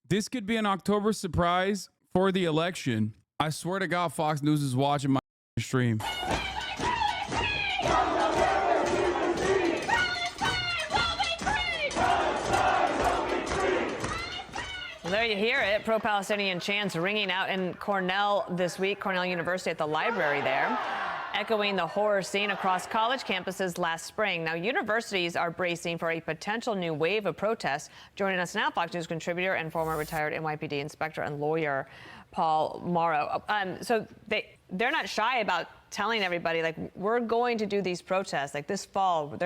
This could be an October surprise for the election. I swear to God, Fox News is watching my stream. Well, there you hear it. Pro-Palestinian chants ringing out in Cornell this week, Cornell University at the library there, echoing the horror seen across college campuses last spring. Now, universities are bracing for a potential new wave of protests. Joining us now, Fox News contributor and former retired NYPD inspector and lawyer Paul Morrow. So they're not shy about telling everybody, like, we're going to do these protests. Like this fall,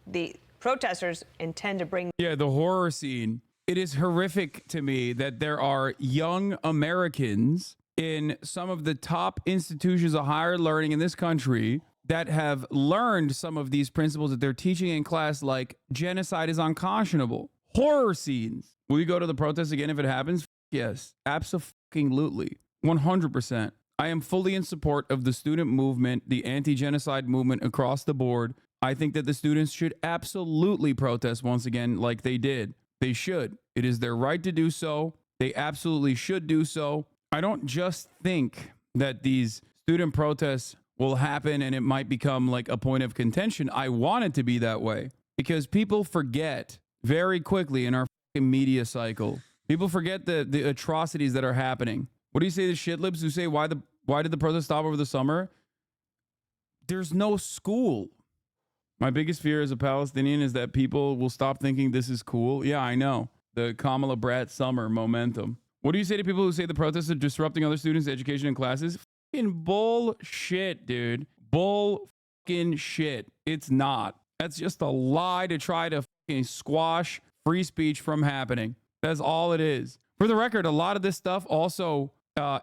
the protesters intend to bring... Yeah, the horror scene. It is horrific to me that there are young Americans in some of the top institutions of higher learning in this country that have learned some of these principles that they're teaching in class, like genocide is unconscionable. Horror scenes. Will you go to the protest again if it happens? Yes, absolutely. 100%. I am fully in support of the student movement, the anti-genocide movement across the board. I think that the students should absolutely protest once again like they did. They should. It is their right to do so. They absolutely should do so. I don't just think that these student protests will happen and it might become like a point of contention. I want it to be that way because people forget very quickly in our media cycle. People forget the atrocities that are happening. What do you say to shitlibs who say, why did the protest stop over the summer? There's no school. My biggest fear as a Palestinian is that people will stop thinking this is cool. Yeah, I know. The Kamala Brat summer momentum. What do you say to people who say the protests are disrupting other students' education and classes? Fucking bullshit, dude. Fucking shit. It's not. That's just a lie to try to fucking squash free speech from happening. That's all it is. For the record, a lot of this stuff also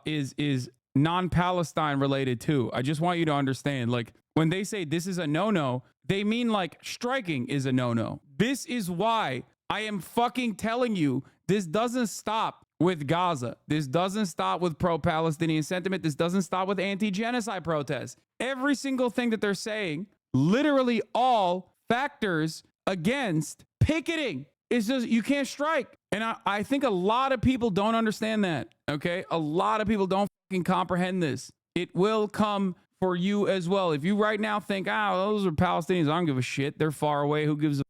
is non-Palestine related too. I just want you to understand, like, when they say this is a no-no, they mean like striking is a no-no. This is why I am fucking telling you this doesn't stop with Gaza. This doesn't stop with pro-Palestinian sentiment. This doesn't stop with anti-genocide protests. Every single thing that they're saying, literally all factors against picketing. It's just, you can't strike. And I think a lot of people don't understand that, okay? A lot of people don't fucking comprehend this. It will come for you as well. If you right now think, those are Palestinians, I don't give a shit. They're far away. Who gives a...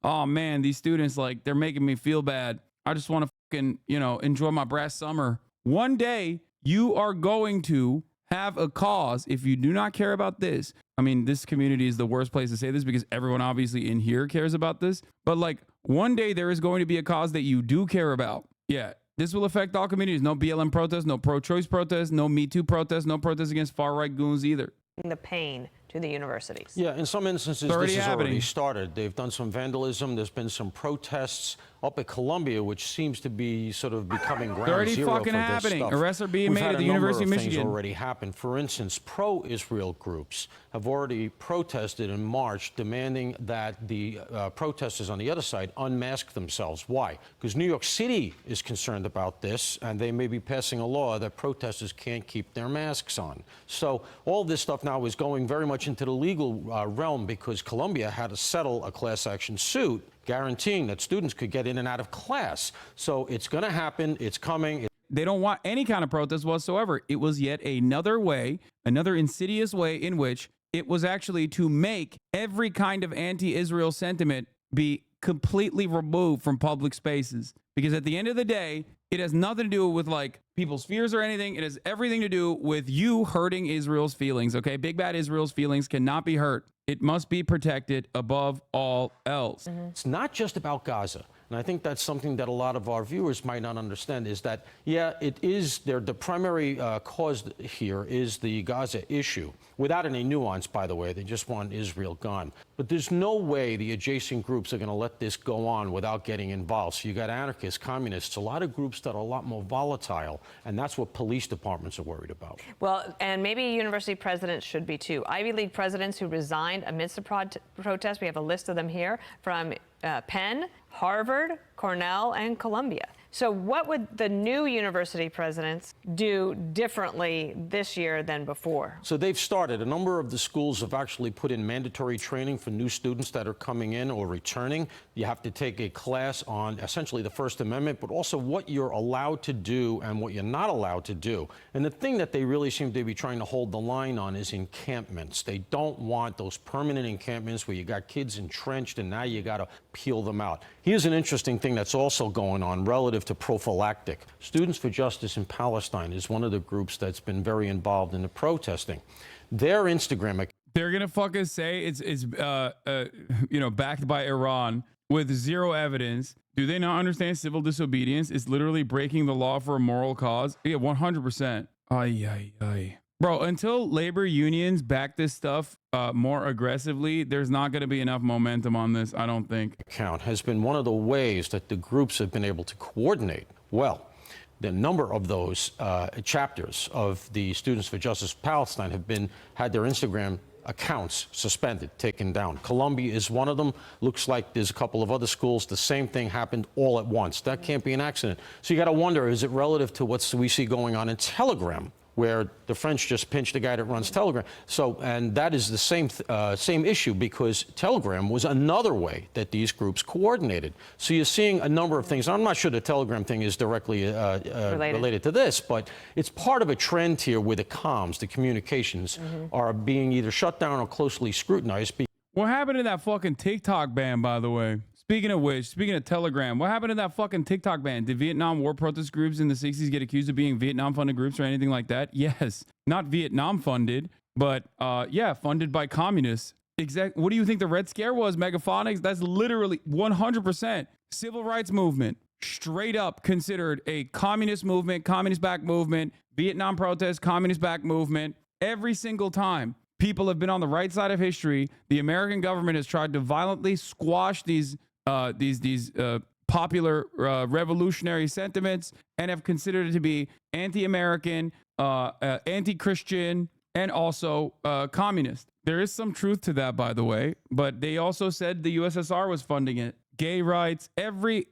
Oh, man, these students, like, they're making me feel bad. I just want to fucking, enjoy my brass summer. One day, you are going to have a cause if you do not care about this. I mean, this community is the worst place to say this because everyone obviously in here cares about this. But like one day there is going to be a cause that you do care about. Yeah, this will affect all communities. No BLM protests, no pro-choice protests, no Me Too protests, no protests against far-right goons either. The pain to the universities. Yeah, in some instances, this has already started. They've done some vandalism. There's been some protests up at Columbia, which seems to be sort of becoming ground zero for this stuff. Arrests are being made at the University of Michigan. Things already happened. For instance, pro-Israel groups have already protested in March, demanding that the protesters on the other side unmask themselves. Why? Because New York City is concerned about this, and they may be passing a law that protesters can't keep their masks on. So all this stuff now is going very much into the legal realm because Columbia had to settle a class action suit guaranteeing that students could get in and out of class. So it's going to happen. It's coming. They don't want any kind of protest whatsoever. It was yet another way, another insidious way in which it was actually to make every kind of anti-Israel sentiment be completely removed from public spaces. Because at the end of the day, it has nothing to do with like people's fears or anything. It has everything to do with you hurting Israel's feelings, okay? Big bad Israel's feelings cannot be hurt. It must be protected above all else. It's not just about Gaza. And I think that's something that a lot of our viewers might not understand is that, yeah, it is there. The primary cause here is the Gaza issue, without any nuance, by the way. They just want Israel gone. But there's no way the adjacent groups are going to let this go on without getting involved. So you got anarchists, communists, a lot of groups that are a lot more volatile. And that's what police departments are worried about. Well, and maybe university presidents should be too. Ivy League presidents who resigned amidst the protest, we have a list of them here, from Penn, Harvard, Cornell, and Columbia. So what would the new university presidents do differently this year than before? So they've started. A number of the schools have actually put in mandatory training for new students that are coming in or returning. You have to take a class on essentially the First Amendment, but also what you're allowed to do and what you're not allowed to do. And the thing that they really seem to be trying to hold the line on is encampments. They don't want those permanent encampments where you got kids entrenched and now you got to peel them out. Here's an interesting thing that's also going on relative to prophylactic. Students for Justice in Palestine is one of the groups that's been very involved in the protesting. Their Instagram account. They're gonna fucking say it's backed by Iran with zero evidence. Do they not understand civil disobedience is literally breaking the law for a moral cause? Yeah, 100%. Ay. Bro, until labor unions back this stuff more aggressively, there's not going to be enough momentum on this, I don't think. Account has been one of the ways that the groups have been able to coordinate. Well, the number of those chapters of the Students for Justice Palestine have had their Instagram accounts suspended, taken down. Columbia is one of them. Looks like there's a couple of other schools. The same thing happened all at once. That can't be an accident. So you got to wonder, is it relative to what we see going on in Telegram, where the French just pinched the guy that runs Telegram? So, and that is the same issue, because Telegram was another way that these groups coordinated. So you're seeing a number of things. I'm not sure the Telegram thing is directly related to this, but it's part of a trend here where the comms, the communications, are being either shut down or closely scrutinized. What happened to that fucking TikTok ban, by the way? Speaking of which, speaking of Telegram, what happened to that fucking TikTok ban? Did Vietnam War protest groups in the 60s get accused of being Vietnam-funded groups or anything like that? Yes. Not Vietnam-funded, but yeah, funded by communists. What do you think the Red Scare was, Megaphonics? That's literally 100% civil rights movement. Straight up considered a communist movement, communist-backed movement, Vietnam protest, communist-backed movement. Every single time people have been on the right side of history, the American government has tried to violently squash these popular revolutionary sentiments and have considered it to be anti-American, anti-Christian, and also communist. There is some truth to that, by the way, but they also said the USSR was funding it. Gay rights, every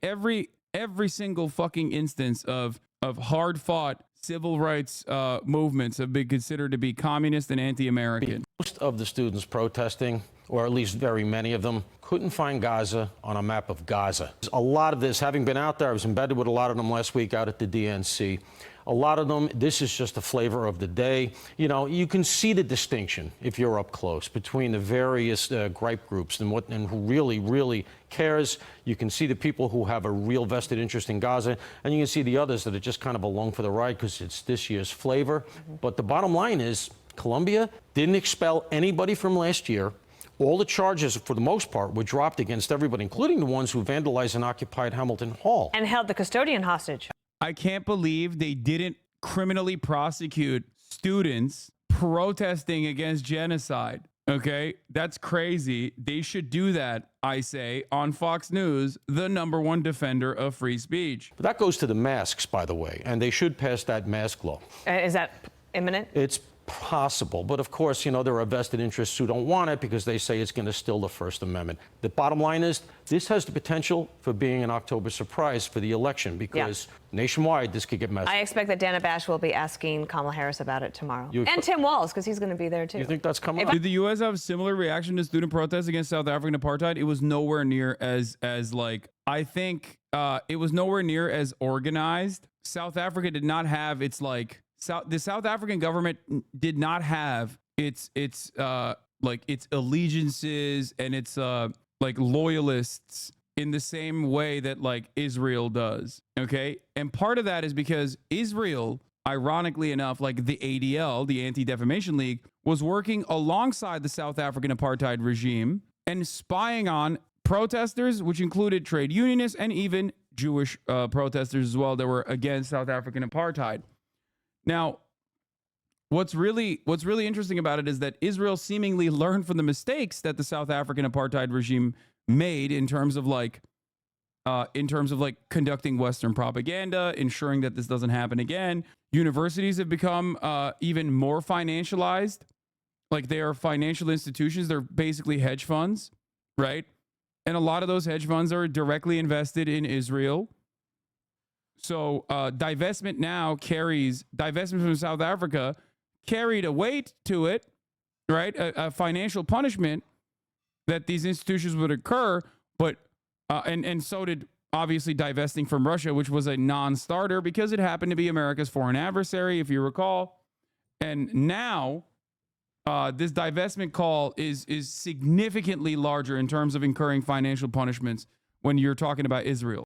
single fucking instance of hard-fought civil rights movements have been considered to be communist and anti-American. Most of the students protesting, or at least very many of them, couldn't find Gaza on a map of Gaza. A lot of this, having been out there, I was embedded with a lot of them last week out at the DNC. A lot of them, this is just a flavor of the day. You know, you can see the distinction, if you're up close, between the various gripe groups and who really cares. You can see the people who have a real vested interest in Gaza, and you can see the others that are just kind of along for the ride because it's this year's flavor. But the bottom line is, Columbia didn't expel anybody from last year. All the charges, for the most part, were dropped against everybody, including the ones who vandalized and occupied Hamilton Hall. And held the custodian hostage. I can't believe they didn't criminally prosecute students protesting against genocide. Okay, that's crazy. They should do that, I say, on Fox News, the #1 defender of free speech. But that goes to the masks, by the way, and they should pass that mask law. Is that imminent? It's possible, but of course, you know, there are vested interests who don't want it because they say it's going to still the First Amendment. The bottom line is, this has the potential for being an October surprise for the election, because nationwide, this could get messy. I expect that Dana Bash will be asking Kamala Harris about it tomorrow. And Tim Walz, because he's going to be there too. You think that's coming up? Did the U.S. have a similar reaction to student protests against South African apartheid? It was nowhere near as like, I think it was nowhere near as organized. South Africa did not have its like, the South African government did not have its allegiances and its like loyalists in the same way that like Israel does. Okay. And part of that is because Israel, ironically enough, like the ADL, the Anti-Defamation League, was working alongside the South African apartheid regime and spying on protesters, which included trade unionists and even Jewish protesters as well that were against South African apartheid. Now, what's really interesting about it is that Israel seemingly learned from the mistakes that the South African apartheid regime made in terms of like conducting Western propaganda, ensuring that this doesn't happen again. Universities have become even more financialized. Like, they are financial institutions. They're basically hedge funds, right? And a lot of those hedge funds are directly invested in Israel. So divestment from South Africa carried a weight to it, right? A financial punishment that these institutions would occur, but and so did obviously divesting from Russia, which was a non-starter because it happened to be America's foreign adversary, if you recall. And now this divestment call is significantly larger in terms of incurring financial punishments when you're talking about Israel.